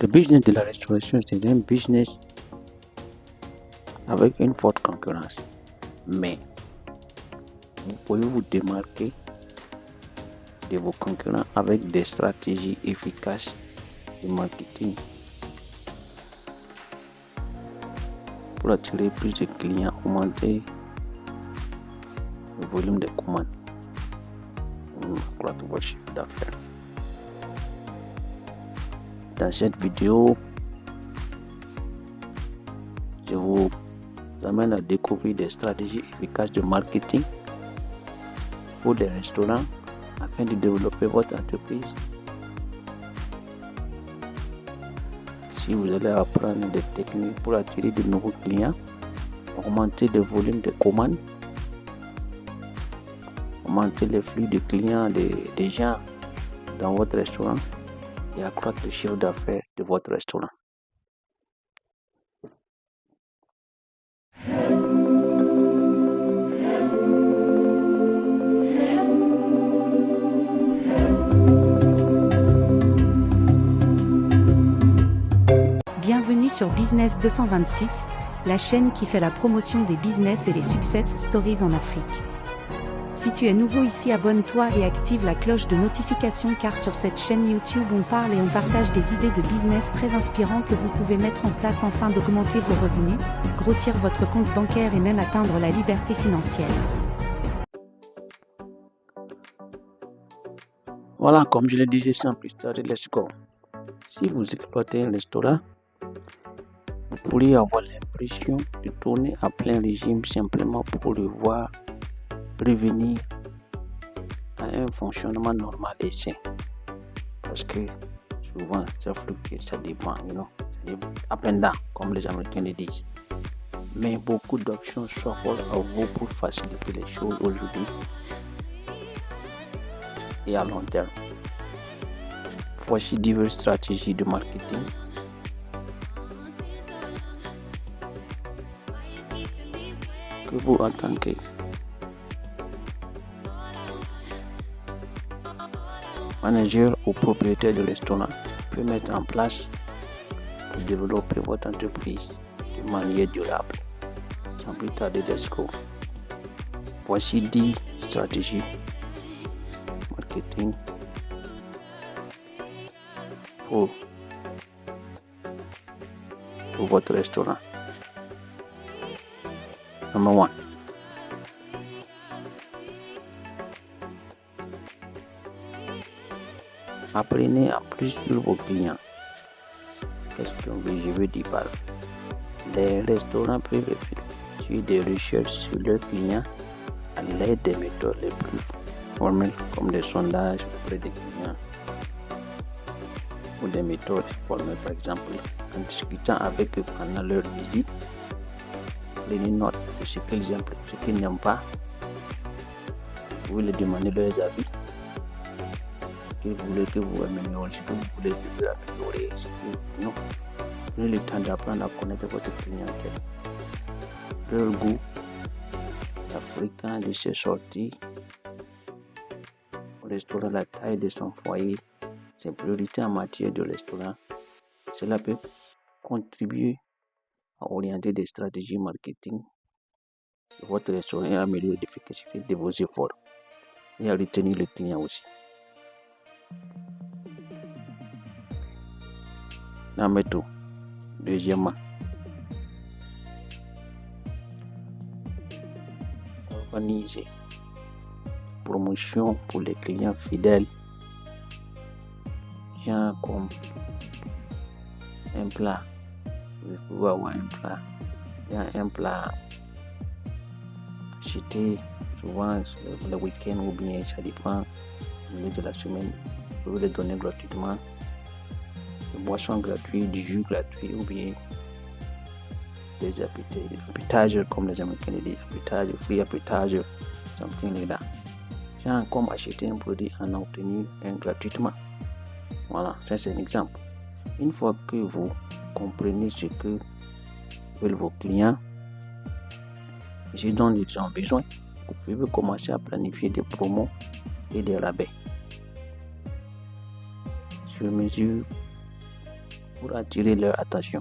Le business de la restauration, c'est un business avec une forte concurrence. Mais vous pouvez vous démarquer de vos concurrents avec des stratégies efficaces de marketing pour attirer plus de clients, augmenter le volume de commandes, accroître votre chiffre d'affaires. Dans cette vidéo, je vous amène à découvrir des stratégies efficaces de marketing pour des restaurants afin de développer votre entreprise. Si vous allez apprendre des techniques pour attirer de nouveaux clients, augmenter le volume de commandes, augmenter le flux de clients des gens dans votre restaurant et accroître le chiffre d'affaires de votre restaurant. Bienvenue sur Business 226, la chaîne qui fait la promotion des business et les success stories en Afrique. Si tu es nouveau ici, abonne-toi et active la cloche de notification car sur cette chaîne YouTube on parle et on partage des idées de business très inspirantes que vous pouvez mettre en place afin d'augmenter vos revenus, grossir votre compte bancaire et même atteindre la liberté financière. Voilà, comme je le disais sans plus tarder, let's go. Si vous exploitez un restaurant, vous pourriez avoir l'impression de tourner à plein régime simplement pour le voir revenir à un fonctionnement normal et sain. Parce que souvent, ça dépend, up and down, comme les Américains le disent. Mais beaucoup d'options s'offrent à vous pour faciliter les choses aujourd'hui et à long terme. Voici diverses stratégies de marketing que vous, en tant que manager ou propriétaire de restaurant, pouvez mettre en place pour développer votre entreprise de manière durable. Sans plus tarder, let's go. Voici 10 stratégies marketing pour votre restaurant. Number 1. Apprenez en plus sur vos clients. Qu'est-ce que je veux dire par là? Les restaurants peuvent effectuer des recherches sur leurs clients à l'aide des méthodes les plus formelles comme des sondages auprès des clients ou des méthodes formelles, par exemple en discutant avec eux pendant leur visite. Prenez note de ce qu'ils aiment, ce qu'ils n'aiment pas. Vous pouvez leur demander leurs avis. Que vous voulez que vous améliorez, ce que vous voulez que vous améliorez, non. Prenez le temps d'apprendre à connaître votre clientèle, leur goût, la fréquence de ses sorties au restaurant, la taille de son foyer, ses priorités en matière de restaurant. Cela peut contribuer à orienter des stratégies marketing de votre restaurant et à améliorer l'efficacité de vos efforts et à retenir le client aussi. Number 2. Deuxièmement, organisez promotion pour les clients fidèles, genre comme un plat. Vous pouvez avoir un plat acheté souvent le week-end ou bien ça dépend au milieu de la semaine. Vous pouvez le donner gratuitement. Des boissons gratuites, du jus gratuit ou bien des appetizers comme les Américains disent, appetizer, free appetizer, something like that. Genre comme acheter un produit en obtenir un gratuitement. Voilà, ça c'est un exemple. Une fois que vous comprenez ce que veulent vos clients et ce dont ils ont besoin, vous pouvez commencer à planifier des promos et des rabais sur mesure pour attirer leur attention.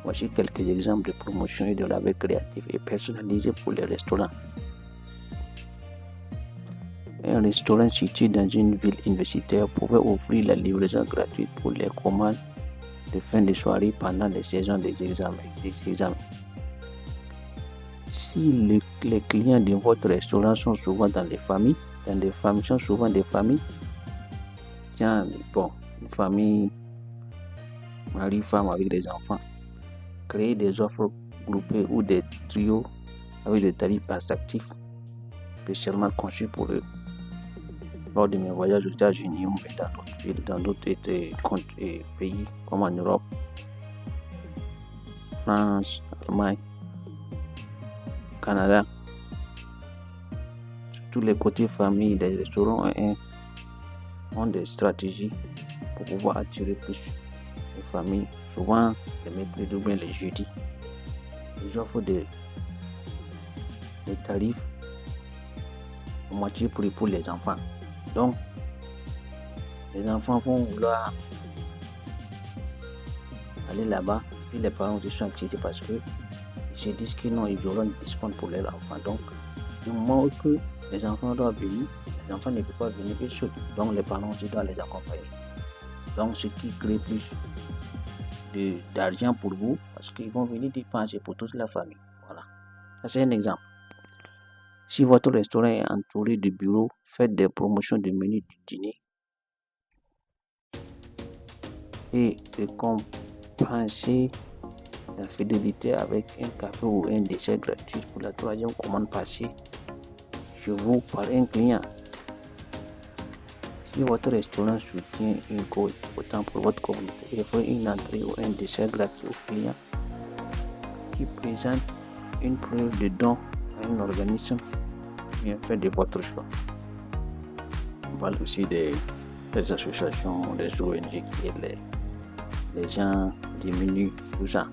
Voici quelques exemples de promotion et de rabais créatifs et personnalisés pour les restaurants. Un restaurant situé dans une ville universitaire pouvait offrir la livraison gratuite pour les commandes de fin de soirée pendant les saisons des examens. Si les clients de votre restaurant sont souvent des familles, une famille, mari, femme avec des enfants, créer des offres groupées ou des trios avec des tarifs attractifs spécialement conçus pour eux. Lors de mes voyages aux États-Unis ou dans d'autres pays comme en Europe, France, Allemagne, Canada, sur tous les côtés famille, les restaurants ont des stratégies pour pouvoir attirer plus de familles, souvent les mercredis ou bien les jeudis. Ils offrent des tarifs à moitié prix pour les enfants. Donc, les enfants vont vouloir aller là-bas, puis les parents aussi sont excités parce que ils se disent que non, ils auront un discount pour leurs enfants. Donc, du moment que les enfants doivent venir, les enfants ne peuvent pas venir que seuls. Donc, les parents aussi doivent les accompagner. Donc, ce qui crée plus d'argent pour vous parce qu'ils vont venir dépenser pour toute la famille. Voilà. Ça, c'est un exemple. Si votre restaurant est entouré de bureaux, faites des promotions de menus du dîner et récompensez la fidélité avec un café ou un dessert gratuit pour la troisième commande passée chez vous par un client. Si votre restaurant soutient une cause importante pour votre communauté, offrez une entrée ou un dessert gratuit aux clients qui présente une preuve de don à un organisme bien fait de votre choix. On parle aussi des associations, des ONG qui aident les gens diminuent tout ça.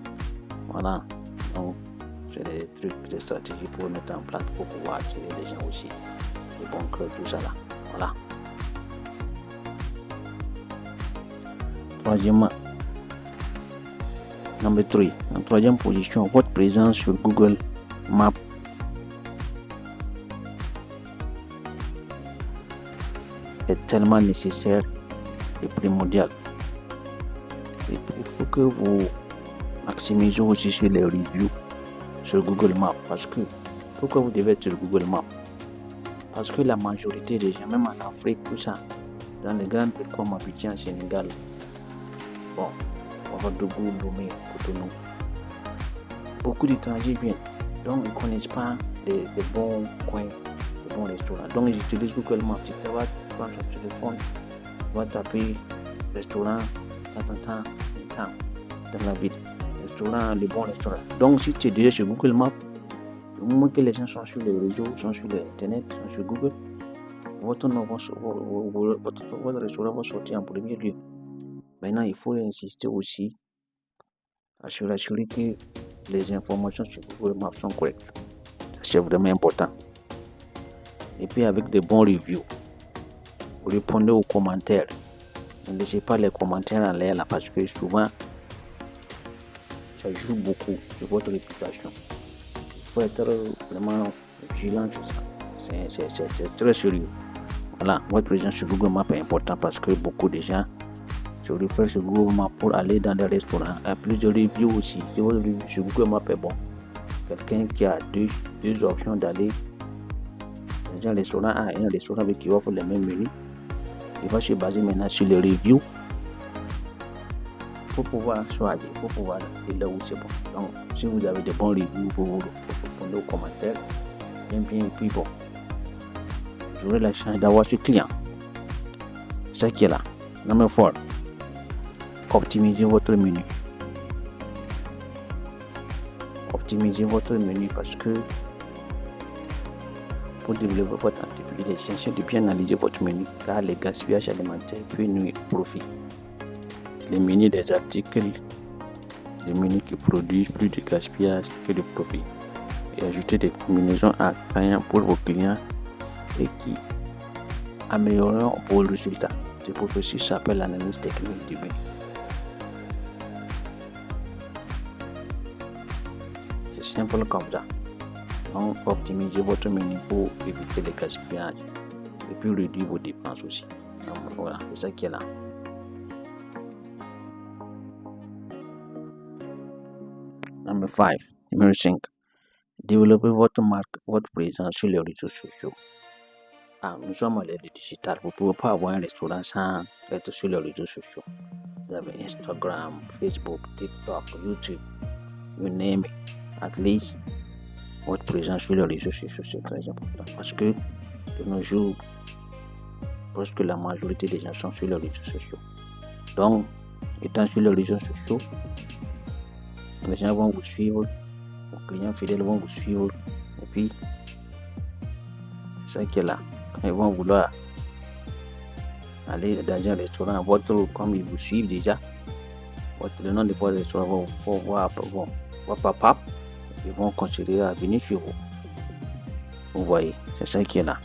Voilà. Donc, c'est des trucs, des stratégies pour mettre en place pour pouvoir attirer les gens aussi. Et bon, tout ça là. Voilà. Troisièmement, number 3. En troisième position, votre présence sur Google Maps. Est tellement nécessaire et primordial. Il faut que vous maximisez aussi sur les reviews sur Google Maps. Parce que, pourquoi vous devez être sur Google Maps? Parce que la majorité des gens, même en Afrique, tout ça, dans les grandes villes comme Abidjan, Sénégal, bon, Ouagadougou, Lomé, Cotonou, beaucoup d'étrangers viennent. Donc, ils ne connaissent pas les bons coins, les bons restaurants. Donc, ils utilisent Google Maps. Tu vas prendre ton téléphone, tu vas taper restaurant, dans la ville. Restaurant, les bons restaurants. Donc, si tu es déjà sur Google Maps, au moment que les gens sont sur les réseaux, sont sur l'internet, sont sur Google, votre restaurant va sortir en premier lieu. Maintenant, il faut insister aussi à s'assurer que les informations sur Google Maps sont correctes. C'est vraiment important. Et puis avec des bons reviews, vous répondez aux commentaires. Ne laissez pas les commentaires en l'air là parce que souvent, ça joue beaucoup sur votre réputation. Il faut être vraiment vigilant sur ça. C'est très sérieux. Voilà, votre présence sur Google Maps est important parce que beaucoup de gens se réfèrent sur Google Maps pour aller dans des restaurants. Il y a plus de reviews aussi. Si votre review sur Google Maps est bon, quelqu'un qui a deux options d'aller dans un restaurant A et un restaurant B qui offre les mêmes menus, il va se baser maintenant sur les reviews pour pouvoir choisir, pour pouvoir aller là où c'est bon. Donc, si vous avez des bons reviews, vous répondez aux commentaires, bien, et puis bon, vous aurez la chance d'avoir ce client. C'est ça qui est là. Number 4. Optimisez votre menu. Optimisez votre menu parce que pour développer votre entreprise, il est essentiel de bien analyser votre menu car les gaspillages alimentaires peuvent nuire au profit. Les menus des articles, les menus qui produisent plus de gaspillage que de profit. Et ajouter des combinaisons attrayantes pour vos clients et qui amélioreront vos résultats. Ce processus s'appelle l'analyse technique du menu. simple comme ça. Donc, optimisez votre menu pour éviter les gaspillages et puis réduire vos dépenses aussi. Donc, voilà, c'est ça qui est là. Number 5, numéro 5. Développez votre marque, votre présence sur les réseaux sociaux. Nous sommes à l'ère du digital. Vous ne pouvez pas avoir un restaurant sans être sur les réseaux sociaux. Vous avez Instagram, Facebook, TikTok, YouTube, you name it. At least, votre présence sur les réseaux sociaux, c'est très important. Parce que de nos jours, presque la majorité des gens sont sur les réseaux sociaux. Donc, étant sur les réseaux sociaux, les gens vont vous suivre, vos clients fidèles vont vous suivre, et puis, c'est ça qui est là. Quand ils vont vouloir aller dans un restaurant, comme ils vous suivent déjà, le nom de votre restaurant va pop-up, ils vont considérer à venir chez vous. Vous voyez, c'est ça qui est là.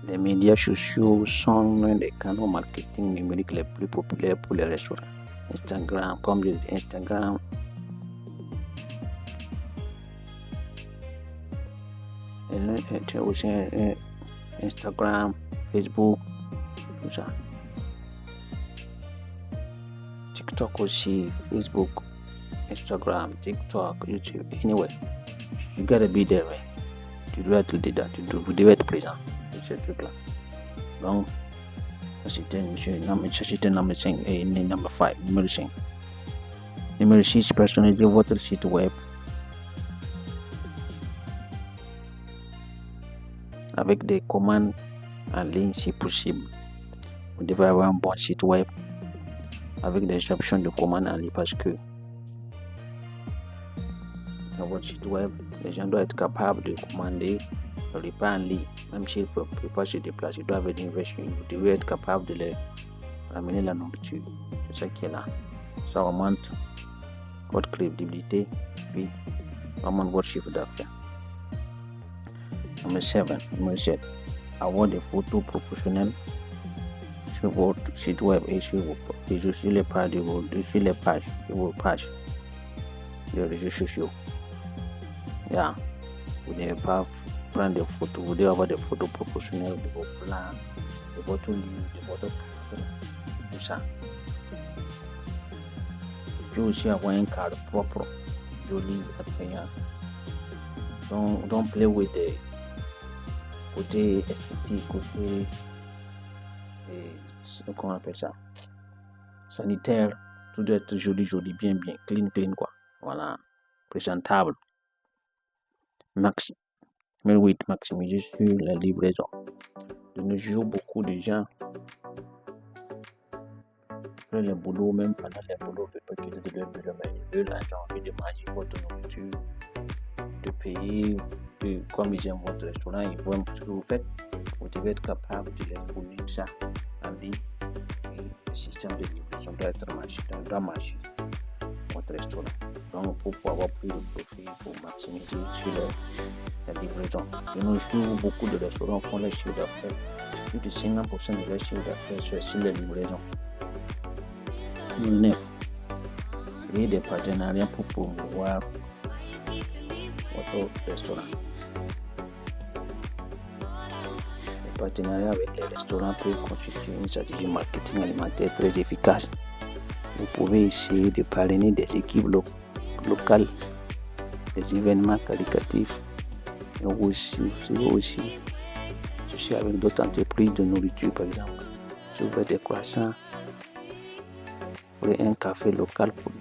Les médias sociaux sont l'un des canaux marketing numériques les plus populaires pour les restaurants. Instagram, comme je dis, Instagram, aussi Instagram, Facebook, tout ça. TikTok aussi, Facebook, Instagram, TikTok, YouTube. Anyway, you gotta be there, right? Tu dois être dedans, vous devez être présent sur ce truc-là. Donc, c'était numéro 5 et numéro 5, numéro 5. Numéro 6, personnalisez votre site web avec des commandes en ligne si possible. Vous devez avoir un bon site web avec des options de commandes en ligne parce que dans votre site web, les gens doivent être capables de commander le repas en ligne. Même s'ils ne peuvent pas se déplacer, ils doivent venir vers chez vous. Vous devez être capable de leur ramener la nourriture. C'est ça qui est là. Ça augmente votre crédibilité, puis augmente votre chiffre d'affaires. Numéro 7. Avoir des photos professionnelles sur votre site web et sur les pages de vos pages de réseaux sociaux. Vous n'avez pas prendre des photos, vous devez avoir des photos professionnelles de vos plans, de votre lieu, de votre cadre, tout ça. Puis aussi avoir un cadre propre, joli, attrayant. Don't play with the côté esthétique, côté comment on appelle ça, sanitaire. Tout doit être joli, bien, clean quoi. Voilà, présentable. Numéro 8, maximiser sur la livraison. De nos jours, beaucoup de gens font le boulot, même pendant le boulot, ne veulent pas quitter leur bureau, mais ils veulent l'argent, envie de manger votre nourriture, de payer, comme ils aiment votre restaurant, ils voient ce que vous faites. Vous devez être capable de les fournir ça en ligne. Et le système de livraison doit marcher votre restaurant. Donc, pour pouvoir plus de profit, pour maximiser sur la livraison. De nos jours, beaucoup de restaurants font leur chiffre d'affaires. Plus de 50% de leur chiffre d'affaires sur la livraison. Numéro 9. Créer des partenariats pour promouvoir votre restaurant. Les partenariats avec les restaurants peuvent constituer une stratégie marketing alimentaire très efficace. Vous pouvez essayer de parrainer des équipes locales, des événements qualitatifs, et aussi avec d'autres entreprises de nourriture, par exemple. Si vous faites des croissants, vous voulez un café local pour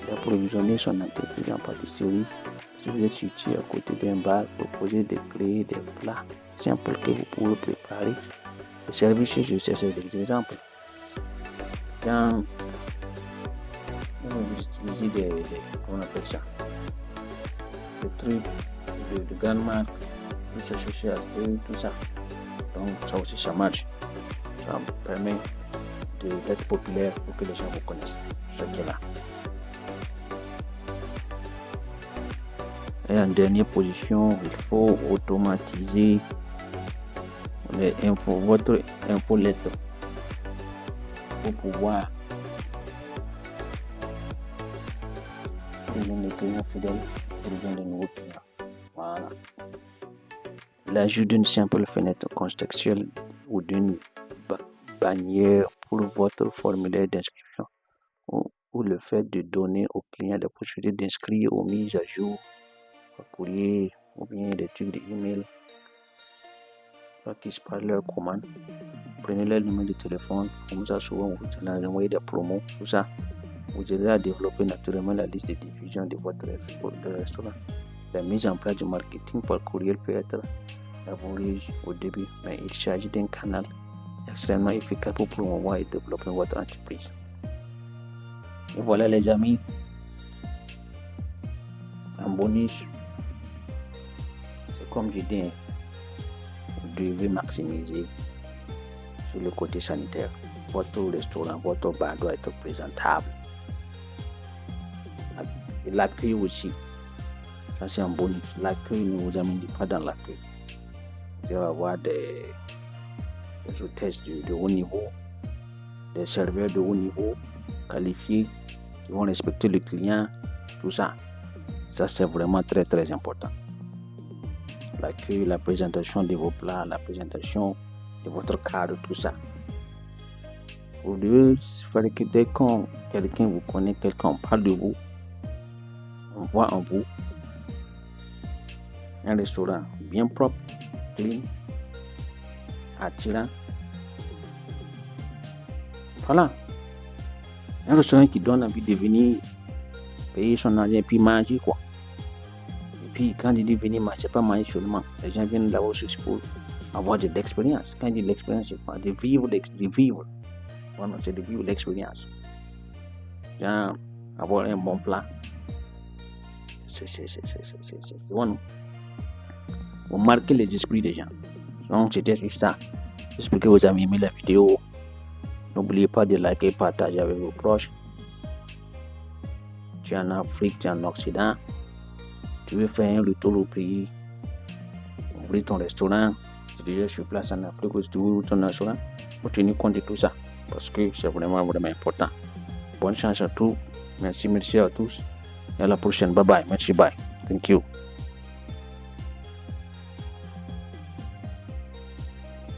d'approvisionner son entreprise en pâtisserie. Si vous êtes situé à côté d'un bar, proposez de créer des plats simples que vous pouvez préparer et servir chez eux. C'est des exemples. Quand vous utilisez comment on appelle ça, des trucs de grandes marques, tout associé à eux, tout ça. Donc ça aussi ça marche. Ça permet d'être populaire pour que les gens vous connaissent. C'est ce qui est là. Et en dernière position, il faut automatiser votre infolettre pour pouvoir devenir des clients fidèles pour devenir de nouveaux clients. Voilà. L'ajout d'une simple fenêtre contextuelle ou d'une bannière pour votre formulaire d'inscription ou le fait de donner aux clients la possibilité d'inscrire aux mises à jour, au courrier ou bien des trucs d'email. Qui se parlent leur commande. Prenez leur numéro de téléphone, comme ça souvent vous allez envoyer des promos, tout ça. Vous allez à développer naturellement la liste de diffusion de votre restaurant. La mise en place du marketing par courriel peut être laborieuse au début, mais il s'agit d'un canal extrêmement efficace pour promouvoir et développer votre entreprise. Et voilà les amis, en bonus, c'est comme je dis, vous devez maximiser sur le côté sanitaire. Votre restaurant, votre bar doit être présentable. Et l'accueil aussi, ça c'est un bonus. L'accueil ne vous amène pas dans l'accueil. Vous allez avoir des hôtesses de haut niveau, des serveurs de haut niveau, qualifiés, qui vont respecter le client, tout ça. Ça c'est vraiment très très important. L'accueil, la présentation de vos plats, la présentation de votre cadre, tout ça. Vous devez faire que dès que quelqu'un vous connaît, quelqu'un parle de vous, on voit en vous un restaurant bien propre, clean, attirant. Voilà. Un restaurant qui donne envie de venir payer son argent et puis manger quoi. Et puis quand il dit venir manger, c'est pas manger seulement. Les gens viennent là aussi pour avoir de l'expérience. Quand il dit l'expérience, c'est pas de vivre. Voilà, c'est de vivre l'expérience. Genre, avoir un bon plat. C'est bon. Vous marquez les esprits des gens. Donc c'était juste ça. J'espère que vous avez aimé la vidéo. N'oubliez pas de liker et partager avec vos proches. Tu es en Afrique, tu es en Occident. Tu veux faire un retour au pays. Ouvrir ton restaurant. Tu es déjà sur place en Afrique, tu veux ouvrir ton restaurant. Faut tenir compte de tout ça. Parce que c'est vraiment important. Bonne chance à tous. Merci à tous. Et à la prochaine. Bye bye. Merci, bye. Thank you.